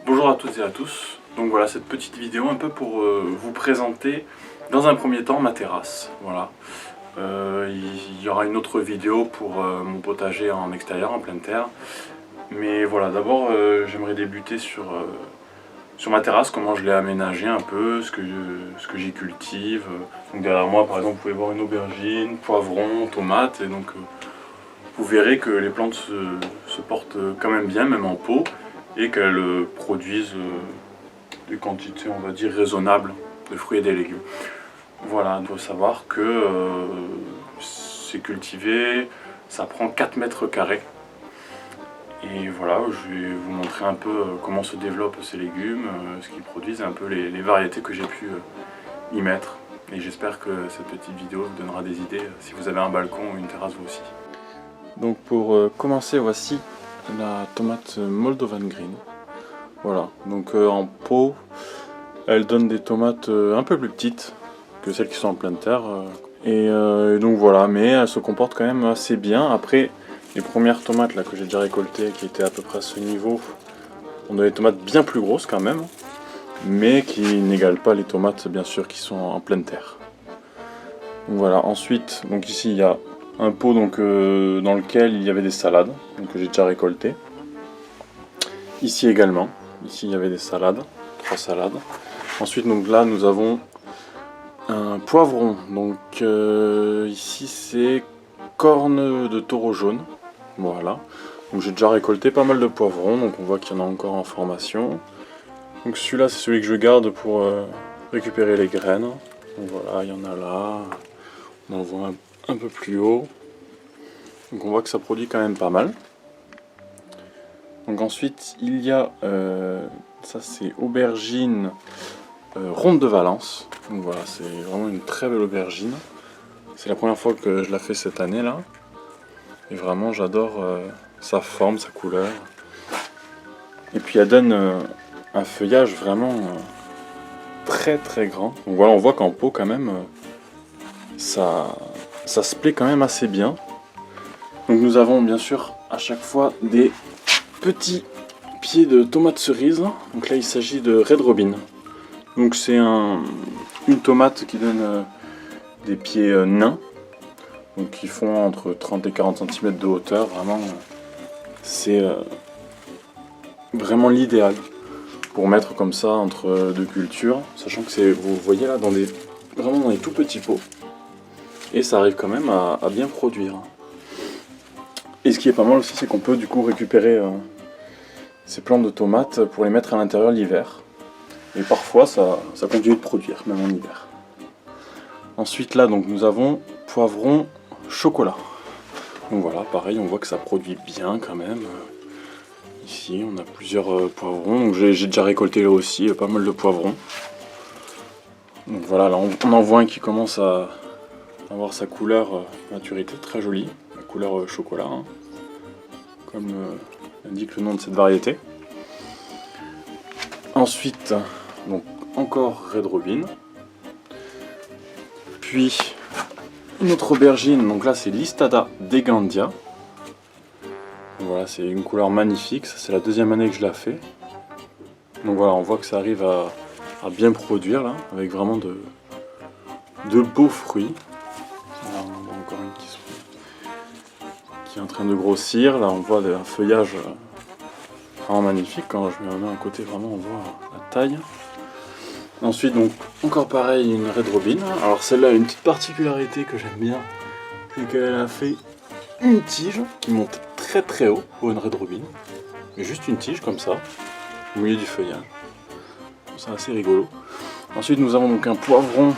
Bonjour à toutes et à tous, donc voilà cette petite vidéo un peu pour vous présenter dans un premier temps ma terrasse. Voilà. Il y aura une autre vidéo pour mon potager en extérieur, en pleine terre. Mais voilà, d'abord j'aimerais débuter sur ma terrasse, comment je l'ai aménagée un peu, ce que j'y cultive. Donc derrière moi par exemple vous pouvez voir une aubergine, poivron, tomates, et donc vous verrez que les plantes se portent quand même bien, même en pot, et qu'elles produisent des quantités, on va dire, raisonnables de fruits et des légumes. Voilà, il faut savoir que c'est cultivé, ça prend 4 mètres carrés. Et voilà, je vais vous montrer un peu comment se développent ces légumes, ce qu'ils produisent, et un peu les variétés que j'ai pu y mettre. Et j'espère que cette petite vidéo vous donnera des idées si vous avez un balcon ou une terrasse vous aussi. Donc pour commencer, voici la tomate Moldovan Green. Voilà, donc en pot, elle donne des tomates un peu plus petites que celles qui sont en pleine terre. Et donc voilà, mais elle se comporte quand même assez bien. Après, les premières tomates là, que j'ai déjà récoltées, qui étaient à peu près à ce niveau, on a des tomates bien plus grosses quand même, mais qui n'égalent pas les tomates bien sûr qui sont en pleine terre. Donc voilà, ensuite, donc ici il y a un pot donc, dans lequel il y avait des salades, donc, que j'ai déjà récoltées. Ici également, ici il y avait des salades, 3 salades. Ensuite donc là nous avons un poivron, donc ici c'est corne de taureau jaune, voilà. Donc j'ai déjà récolté pas mal de poivrons, donc on voit qu'il y en a encore en formation. Donc celui-là c'est celui que je garde pour récupérer les graines. Donc voilà, il y en a là, on en voit un peu plus haut. Donc on voit que ça produit quand même pas mal. Donc ensuite il y a, ça c'est aubergine ronde de Valence. Donc voilà, c'est vraiment une très belle aubergine. C'est la première fois que je la fais cette année là. Et vraiment j'adore sa forme, sa couleur. Et puis elle donne un feuillage vraiment très très grand. Donc voilà, on voit qu'en pot quand même, ça se plaît quand même assez bien. Donc nous avons bien sûr à chaque fois des petits pieds de tomates cerises. Donc là il s'agit de Red Robin. Donc c'est une tomate qui donne des pieds nains. Donc qui font entre 30 et 40 cm de hauteur. Vraiment, c'est vraiment l'idéal pour mettre comme ça entre deux cultures. Sachant que c'est, vous voyez là, vraiment dans des tout petits pots. Et ça arrive quand même à bien produire. Et ce qui est pas mal aussi, c'est qu'on peut du coup récupérer ces plantes de tomates pour les mettre à l'intérieur l'hiver. Et parfois ça continue de produire, même en hiver. Ensuite là, donc nous avons poivron chocolat. Donc voilà, pareil, on voit que ça produit bien quand même. Ici, on a plusieurs poivrons. Donc j'ai déjà récolté là aussi pas mal de poivrons. Donc voilà, là on en voit un qui commence à avoir sa couleur maturité, très jolie. La couleur chocolat, hein, comme indique le nom de cette variété. Ensuite, donc encore Red Robin. Puis une autre aubergine, donc là c'est Listada Degandia. Voilà, c'est une couleur magnifique, ça c'est la deuxième année que je la fais. Donc voilà, on voit que ça arrive à bien produire là, avec vraiment de beaux fruits. Là, on en voit encore une qui est en train de grossir. Là on voit un feuillage vraiment magnifique. Quand je mets un côté, vraiment on voit la taille. Ensuite donc encore pareil, une Red Robin. Alors celle-là a une petite particularité que j'aime bien, c'est qu'elle a fait une tige qui monte très très haut pour une Red Robin. Mais juste une tige comme ça, au milieu du feuillage. C'est assez rigolo. Ensuite nous avons donc un poivron.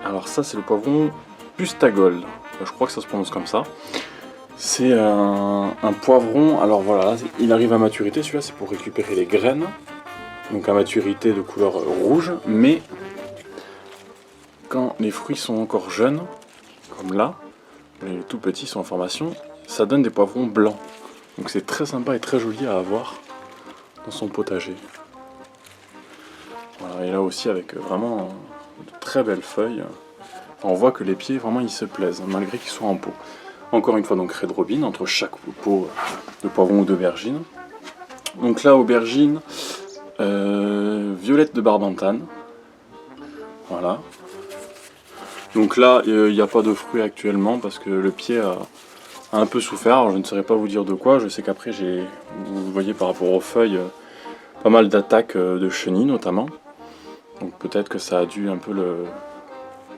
Alors ça c'est le poivron Pustagold. Je crois que ça se prononce comme ça. C'est un poivron. Alors voilà, il arrive à maturité. Celui-là c'est pour récupérer les graines. Donc à maturité de couleur rouge. Mais quand les fruits sont encore jeunes, comme là, les tout petits sont en formation, ça donne des poivrons blancs. Donc c'est très sympa et très joli à avoir dans son potager. Voilà, et là aussi avec vraiment de très belles feuilles. Enfin, on voit que les pieds vraiment ils se plaisent, malgré qu'ils soient en pot. Encore une fois donc Red Robin entre chaque pot de poivron ou d'aubergine. Donc là, aubergine, violette de Barbantane. Voilà. Donc là, il n'y a pas de fruits actuellement parce que le pied a un peu souffert. Alors je ne saurais pas vous dire de quoi. Je sais qu'après, vous voyez par rapport aux feuilles, pas mal d'attaques de chenilles notamment. Donc peut-être que ça a dû un peu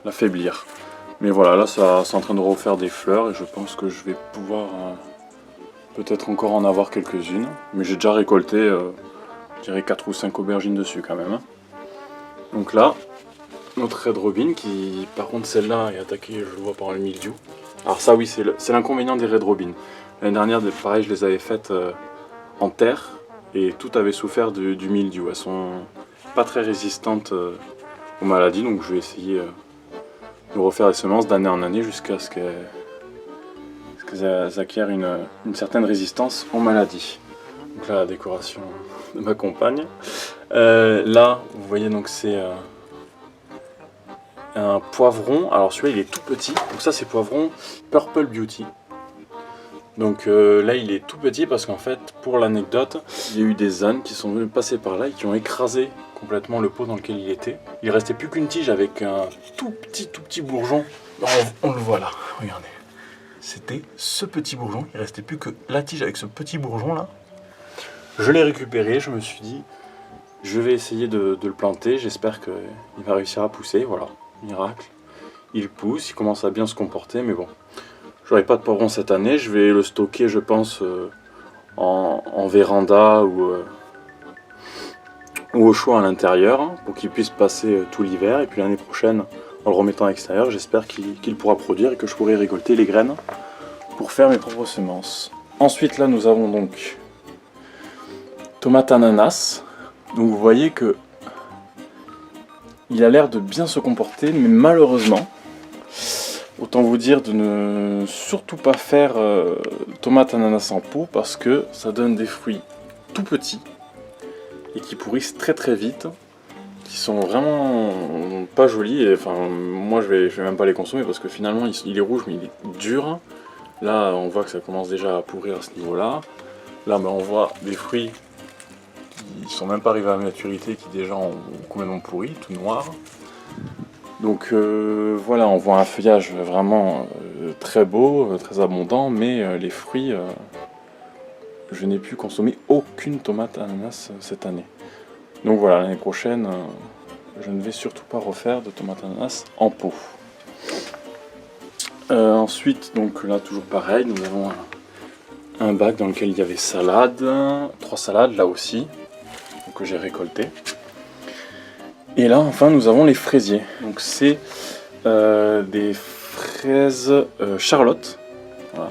l'affaiblir. Mais voilà, là, c'est en train de refaire des fleurs et je pense que je vais pouvoir peut-être encore en avoir quelques-unes. Mais j'ai déjà récolté, je dirais 4 ou 5 aubergines dessus quand même. Donc là, notre Red Robin qui, par contre, celle-là est attaquée, je le vois, par le mildiou. Alors ça, oui, c'est l'inconvénient des Red Robin. L'année dernière, pareil, je les avais faites en terre et tout avait souffert du mildiou. Elles sont pas très résistantes aux maladies, donc je vais essayer de refaire les semences d'année en année jusqu'à ce qu'elles acquièrent une certaine résistance aux maladies. Donc là, la décoration de ma compagne. Là, vous voyez, donc c'est un poivron. Alors celui-là, il est tout petit. Donc ça, c'est poivron Purple Beauty. Donc là, il est tout petit parce qu'en fait, pour l'anecdote, il y a eu des ânes qui sont venus passer par là et qui ont écrasé complètement le pot dans lequel il était. Il restait plus qu'une tige avec un tout petit bourgeon. On le voit là, regardez. C'était ce petit bourgeon, il restait plus que la tige avec ce petit bourgeon là. Je l'ai récupéré, je me suis dit, je vais essayer de le planter, j'espère qu'il va réussir à pousser, voilà, miracle. Il pousse, il commence à bien se comporter, mais bon, j'aurai pas de poivron cette année, je vais le stocker, je pense, en véranda ou au choix à l'intérieur, hein, pour qu'il puisse passer tout l'hiver, et puis l'année prochaine, en le remettant à l'extérieur, j'espère qu'il pourra produire et que je pourrai récolter les graines pour faire mes propres semences. Ensuite là nous avons donc tomate ananas. Donc vous voyez que il a l'air de bien se comporter, mais malheureusement, autant vous dire de ne surtout pas faire tomate ananas en pot parce que ça donne des fruits tout petits et qui pourrissent très vite, qui sont vraiment pas jolis. Et enfin, moi je vais même pas les consommer parce que finalement il est rouge mais il est dur. Là on voit que ça commence déjà à pourrir à ce niveau là. Là on voit des fruits qui sont même pas arrivés à maturité, qui déjà ont complètement pourri, tout noir. Donc voilà, on voit un feuillage vraiment très beau, très abondant, mais les fruits, je n'ai pu consommer aucune tomate ananas cette année. Donc voilà, l'année prochaine, je ne vais surtout pas refaire de tomate ananas en pot. Ensuite, donc là toujours pareil, nous avons un bac dans lequel il y avait salade, 3 salades là aussi, que j'ai récolté. Et là enfin nous avons les fraisiers. Donc c'est des fraises Charlotte. Voilà.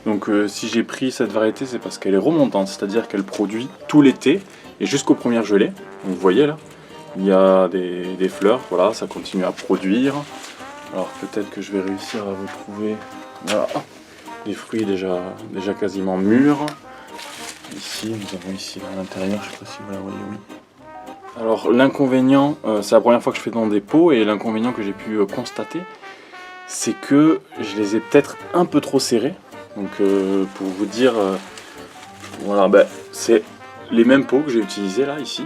Donc si j'ai pris cette variété, c'est parce qu'elle est remontante, c'est-à-dire qu'elle produit tout l'été et jusqu'aux premières gelées. Donc vous voyez là, il y a des fleurs, voilà, ça continue à produire. Alors peut-être que je vais réussir à vous trouver, voilà, les fruits déjà quasiment mûrs. Ici, nous avons ici à l'intérieur, je ne sais pas si vous la voyez, oui. Alors l'inconvénient, c'est la première fois que je fais dans des pots, et l'inconvénient que j'ai pu constater, c'est que je les ai peut-être un peu trop serrés. Donc pour vous dire, voilà, c'est les mêmes pots que j'ai utilisés là, ici.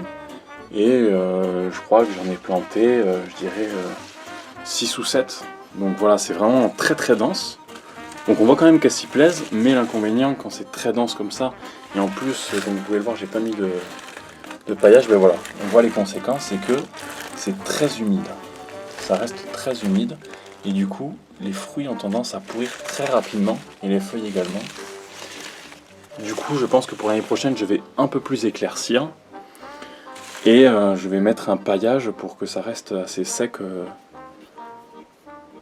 Et je crois que j'en ai planté, je dirais, 6 ou 7. Donc voilà, c'est vraiment très dense. Donc on voit quand même qu'elles s'y plaisent, mais l'inconvénient quand c'est très dense comme ça, et en plus, comme vous pouvez le voir, j'ai pas mis de paillage, ben voilà, on voit les conséquences, c'est que c'est très humide. Ça reste très humide, et du coup, les fruits ont tendance à pourrir très rapidement, et les feuilles également. Du coup, je pense que pour l'année prochaine, je vais un peu plus éclaircir, et je vais mettre un paillage pour que ça reste assez sec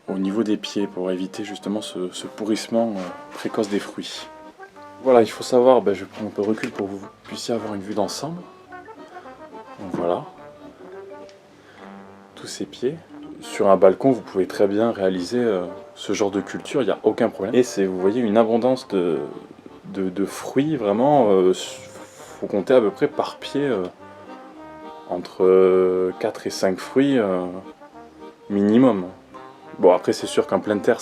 au niveau des pieds, pour éviter justement ce pourrissement précoce des fruits. Voilà, il faut savoir, je prends un peu de recul pour que vous puissiez avoir une vue d'ensemble. Donc voilà, tous ces pieds. Sur un balcon, vous pouvez très bien réaliser ce genre de culture, il n'y a aucun problème. Et vous voyez une abondance de fruits, vraiment, faut compter à peu près par pied entre 4 et 5 fruits minimum. Bon, après c'est sûr qu'en pleine terre,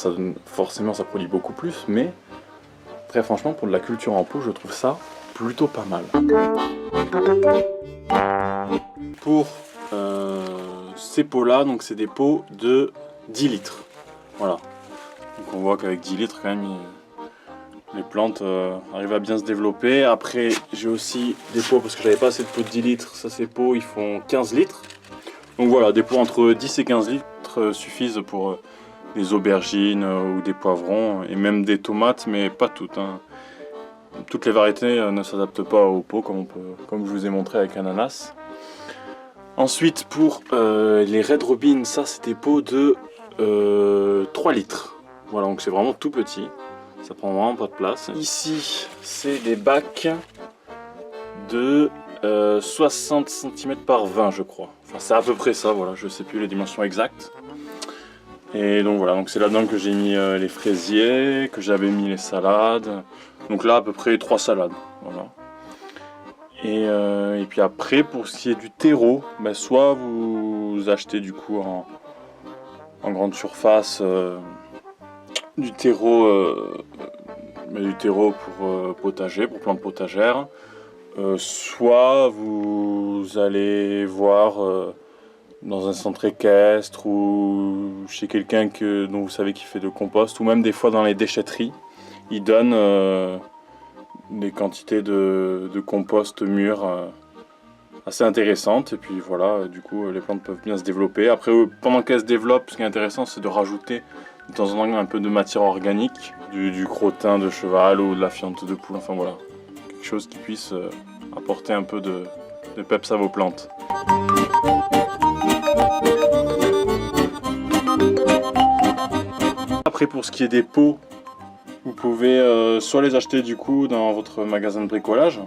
forcément ça produit beaucoup plus, mais très franchement, pour de la culture en pot, je trouve ça plutôt pas mal. Pour ces pots-là, donc c'est des pots de 10 litres. Voilà. Donc on voit qu'avec 10 litres, quand même, les plantes arrivent à bien se développer. Après, j'ai aussi des pots, parce que j'avais pas assez de pots de 10 litres. Ça, ces pots, ils font 15 litres. Donc voilà, des pots entre 10 et 15 litres suffisent pour des aubergines ou des poivrons, et même des tomates, mais pas toutes. Hein. Toutes les variétés ne s'adaptent pas aux pots, comme je vous ai montré avec l'ananas. Ensuite, pour les Red Robin, ça c'est des pots de 3 litres. Voilà, donc c'est vraiment tout petit. Ça prend vraiment pas de place. Ici, c'est des bacs de 60 cm par 20, je crois. Enfin, c'est à peu près ça, voilà, je sais plus les dimensions exactes. Et donc voilà, donc c'est là-dedans que j'ai mis les fraisiers, que j'avais mis les salades. Donc là, à peu près 3 salades, voilà. Et puis après, pour ce qui est du terreau, ben soit vous achetez du coup en grande surface du terreau pour potager, pour plantes potagères, soit vous allez voir dans un centre équestre ou chez quelqu'un dont vous savez qu'il fait de compost, ou même des fois dans les déchetteries, ils donnent des quantités de compost mûr assez intéressantes, et puis voilà, du coup les plantes peuvent bien se développer. Après, pendant qu'elles se développent, ce qui est intéressant, c'est de rajouter de temps en temps un peu de matière organique, du crottin de cheval ou de la fiente de poule, enfin voilà, quelque chose qui puisse apporter un peu de peps à vos plantes. Après, pour ce qui est des pots, vous pouvez soit les acheter du coup dans votre magasin de bricolage,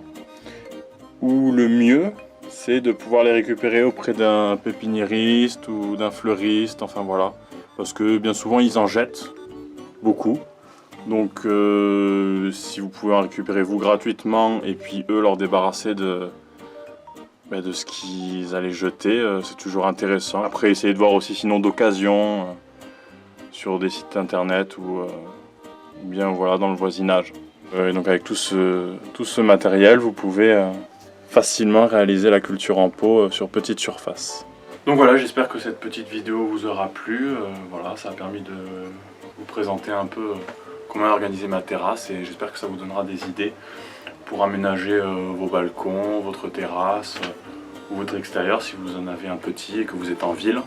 ou le mieux, c'est de pouvoir les récupérer auprès d'un pépiniériste ou d'un fleuriste, enfin voilà. Parce que bien souvent ils en jettent beaucoup. Donc si vous pouvez en récupérer vous gratuitement et puis eux leur débarrasser de ce qu'ils allaient jeter, c'est toujours intéressant. Après, essayez de voir aussi sinon d'occasion sur des sites internet ou bien voilà dans le voisinage. Et donc avec tout ce matériel, vous pouvez facilement réaliser la culture en pot sur petite surface. Donc voilà, j'espère que cette petite vidéo vous aura plu. Voilà, ça a permis de vous présenter un peu comment organiser ma terrasse, et j'espère que ça vous donnera des idées pour aménager vos balcons, votre terrasse ou votre extérieur si vous en avez un petit et que vous êtes en ville.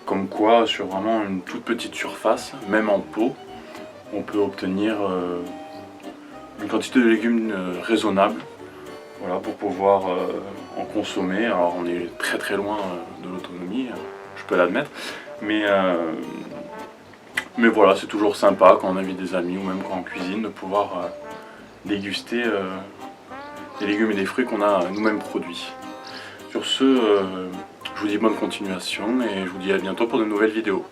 Comme quoi, sur vraiment une toute petite surface, même en pot, on peut obtenir une quantité de légumes raisonnable, voilà, pour pouvoir en consommer. Alors on est très loin de l'autonomie, je peux l'admettre, mais voilà, c'est toujours sympa quand on invite des amis ou même quand on cuisine de pouvoir déguster des légumes et des fruits qu'on a nous-mêmes produits. Sur ce, je vous dis bonne continuation et je vous dis à bientôt pour de nouvelles vidéos.